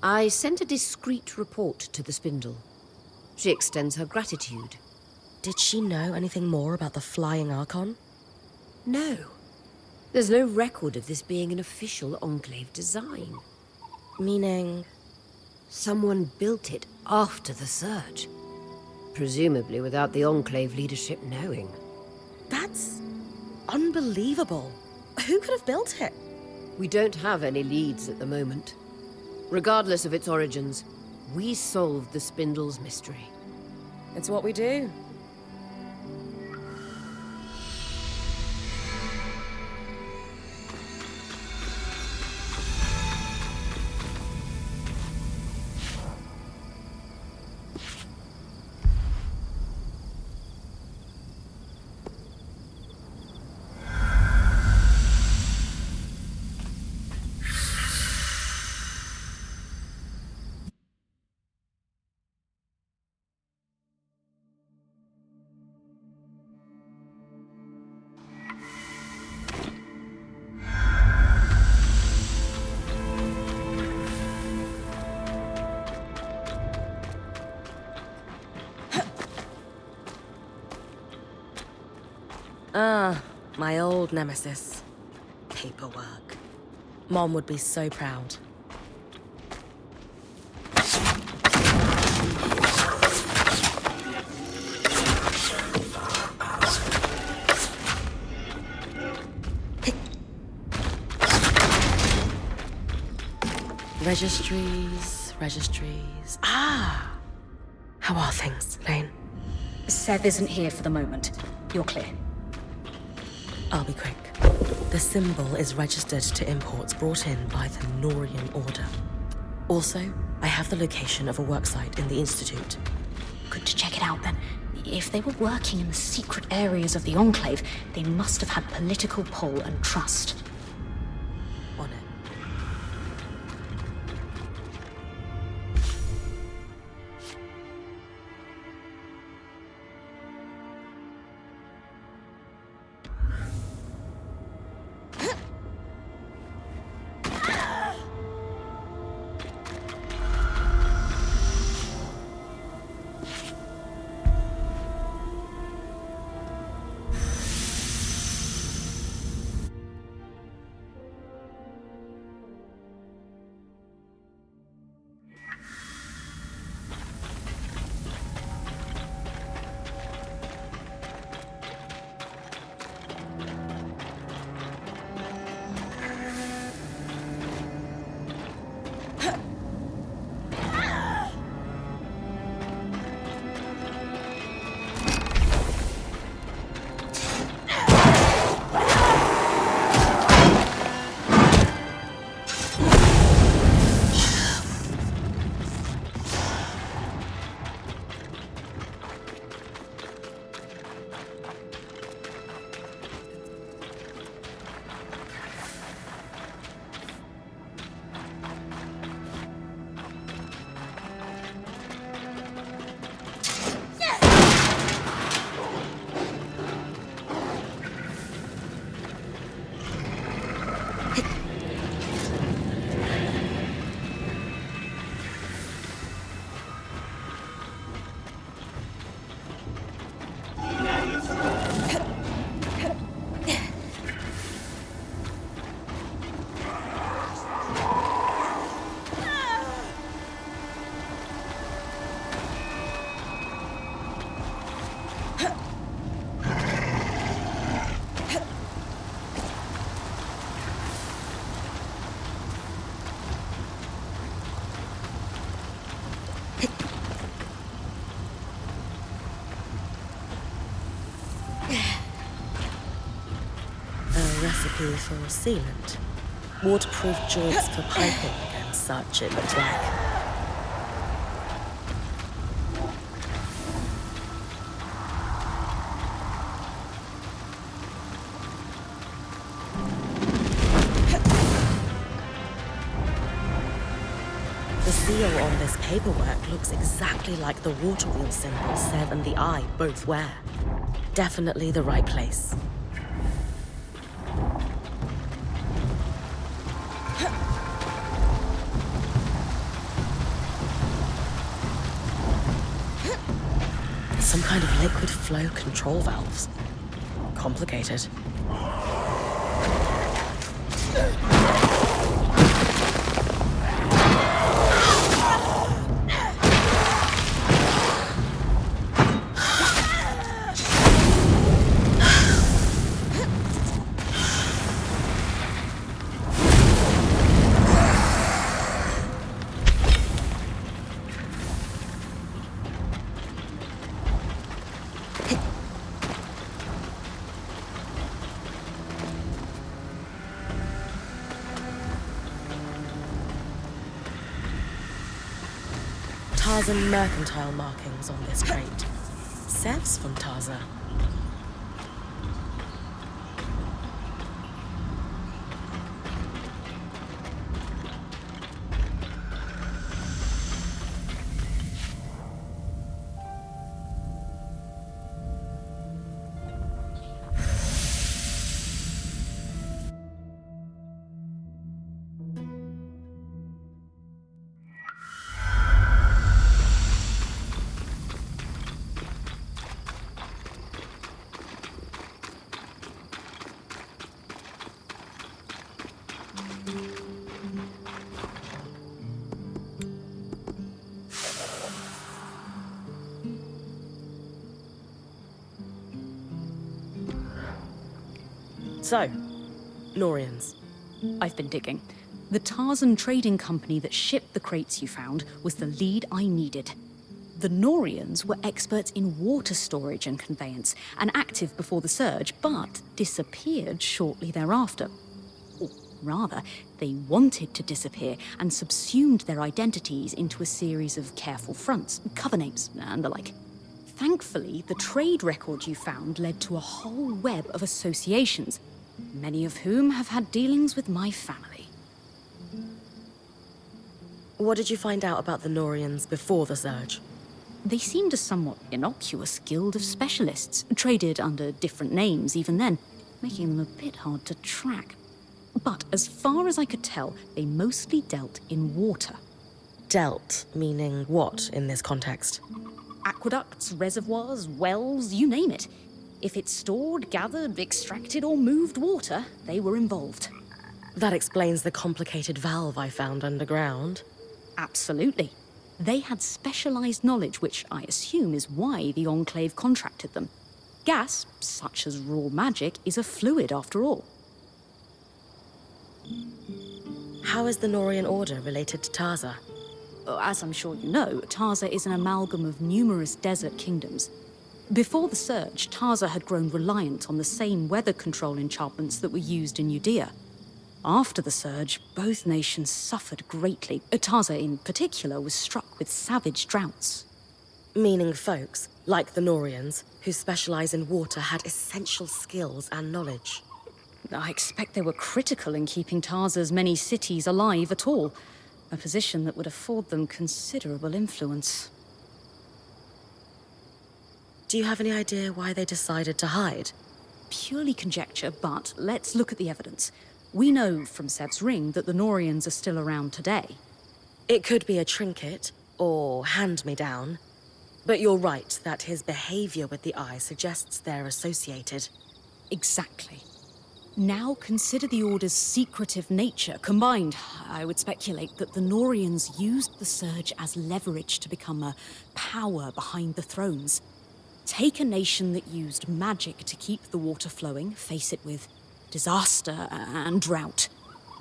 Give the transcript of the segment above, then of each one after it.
I sent a discreet report to the Spindle. She extends her gratitude. Did she know anything more about the Flying Archon? No. There's no record of this being an official Enclave design. Meaning? Someone built it after the surge. Presumably without the Enclave leadership knowing. That's unbelievable. Who could have built it? We don't have any leads at the moment. Regardless of its origins, we solved the Spindle's mystery. It's what we do. Ah, my old nemesis. Paperwork. Mom would be so proud. Registries. Ah! How are things, Lane? Seth isn't here for the moment. You're clear. I'll be quick. The symbol is registered to imports brought in by the Norian Order. Also, I have the location of a worksite in the Institute. Good to check it out then. If they were working in the secret areas of the Enclave, they must have had political pull and trust. On it. Recipe for sealant. Waterproof joints for piping and such, it looks like. The seal on this paperwork looks exactly like the water wheel symbol Sev and the Eye both wear. Definitely the right place. Some kind of liquid flow control valves. Complicated. Tarzan mercantile markings on this crate. Sev's from Tarza. So, Norians. I've been digging. The Tarzan trading company that shipped the crates you found was the lead I needed. The Norians were experts in water storage and conveyance, and active before the surge, but disappeared shortly thereafter. Or rather, they wanted to disappear and subsumed their identities into a series of careful fronts, cover names, and the like. Thankfully, the trade record you found led to a whole web of associations, many of whom have had dealings with my family. What did you find out about the Norians before the surge? They seemed a somewhat innocuous guild of specialists, traded under different names even then, making them a bit hard to track. But as far as I could tell, they mostly dealt in water. Dealt, meaning what in this context? Aqueducts, reservoirs, wells, you name it. If it stored, gathered, extracted, or moved water, they were involved. That explains the complicated valve I found underground. Absolutely. They had specialized knowledge, which I assume is why the Enclave contracted them. Gas, such as raw magic, is a fluid after all. How is the Norian Order related to Tarza? As I'm sure you know, Tarza is an amalgam of numerous desert kingdoms. Before the surge, Tarza had grown reliant on the same weather control enchantments that were used in Judea. After the surge, both nations suffered greatly. Tarza in particular was struck with savage droughts. Meaning folks, like the Norians, who specialize in water, had essential skills and knowledge. I expect they were critical in keeping Tarza's many cities alive at all, a position that would afford them considerable influence. Do you have any idea why they decided to hide? Purely conjecture, but let's look at the evidence. We know from Sev's ring that the Norians are still around today. It could be a trinket, or hand-me-down. But you're right that his behavior with the eye suggests they're associated. Exactly. Now consider the Order's secretive nature. Combined, I would speculate that the Norians used the surge as leverage to become a power behind the thrones. Take a nation that used magic to keep the water flowing, face it with disaster and drought.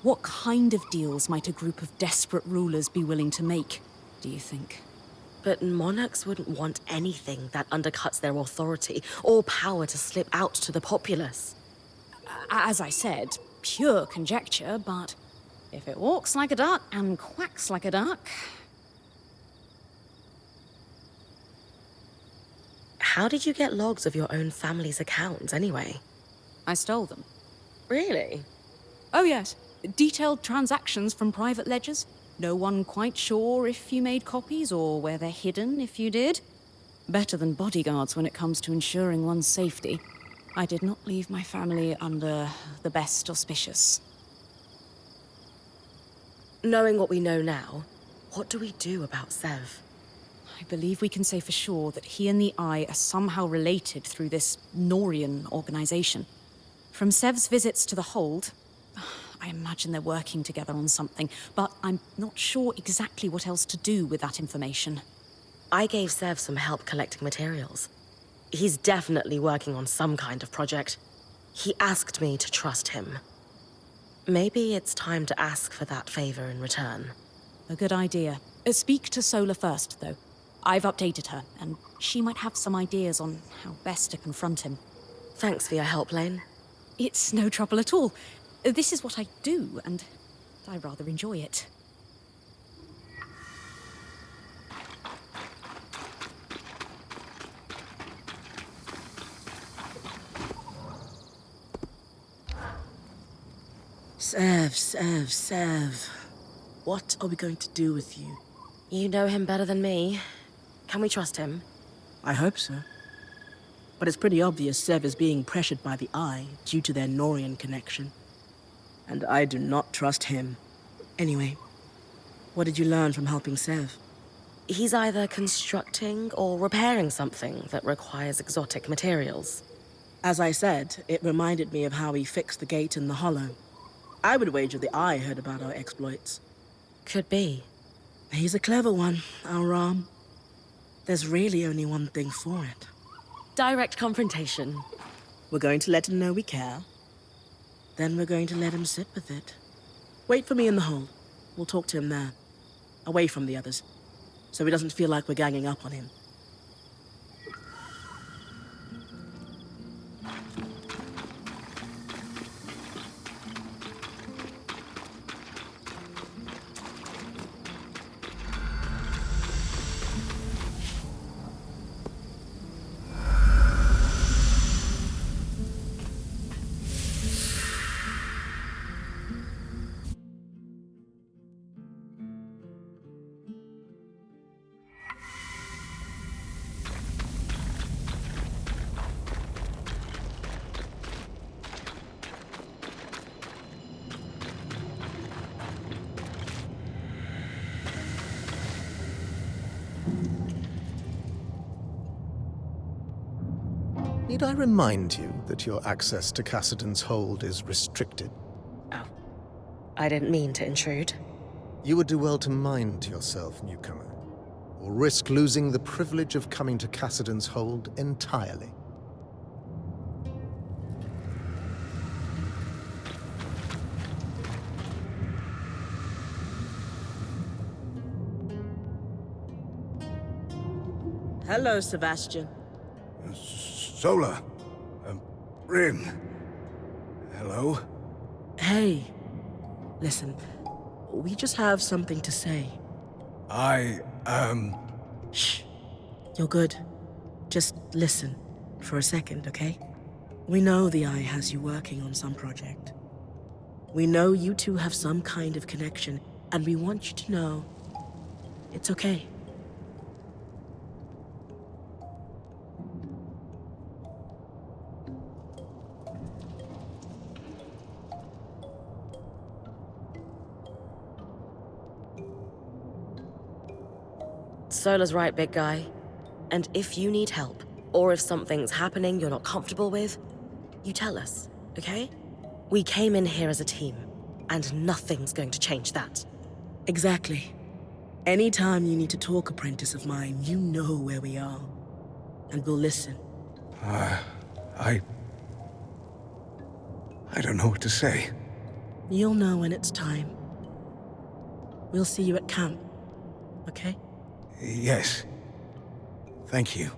What kind of deals might a group of desperate rulers be willing to make, do you think? But monarchs wouldn't want anything that undercuts their authority or power to slip out to the populace. As I said, pure conjecture, but if it walks like a duck and quacks like a duck... How did you get logs of your own family's accounts, anyway? I stole them. Really? Oh yes, detailed transactions from private ledgers. No one quite sure if you made copies or where they're hidden if you did. Better than bodyguards when it comes to ensuring one's safety. I did not leave my family under the best auspicious. Knowing what we know now, what do we do about Sev? I believe we can say for sure that he and the Eye are somehow related through this Norian organization. From Sev's visits to the hold, I imagine they're working together on something, but I'm not sure exactly what else to do with that information. I gave Sev some help collecting materials. He's definitely working on some kind of project. He asked me to trust him. Maybe it's time to ask for that favor in return. A good idea. Speak to Sola first, though. I've updated her, and she might have some ideas on how best to confront him. Thanks for your help, Lane. It's no trouble at all. This is what I do, and I rather enjoy it. Sev. What are we going to do with you? You know him better than me. Can we trust him? I hope so. But it's pretty obvious Sev is being pressured by the Eye due to their Norian connection. And I do not trust him. Anyway, what did you learn from helping Sev? He's either constructing or repairing something that requires exotic materials. As I said, it reminded me of how he fixed the gate in the Hollow. I would wager the Eye heard about our exploits. Could be. He's a clever one, our Ram. There's really only one thing for it. Direct confrontation. We're going to let him know we care. Then we're going to let him sit with it. Wait for me in the hold. We'll talk to him there. Away from the others. So he doesn't feel like we're ganging up on him. Need I remind you that your access to Cassidy's hold is restricted? Oh. I didn't mean to intrude. You would do well to mind yourself, newcomer, or risk losing the privilege of coming to Cassidy's hold entirely. Hello, Sebastian. Sola. Rin. Hello? Hey. Listen, we just have something to say. Shh. You're good. Just listen for a second, okay? We know the Eye has you working on some project. We know you two have some kind of connection, and we want you to know it's okay. Sola's right, big guy. And if you need help, or if something's happening you're not comfortable with, you tell us, okay? We came in here as a team, and nothing's going to change that. Exactly. Anytime you need to talk, apprentice of mine, you know where we are. And we'll listen. I don't know what to say. You'll know when it's time. We'll see you at camp, okay? Yes. Thank you.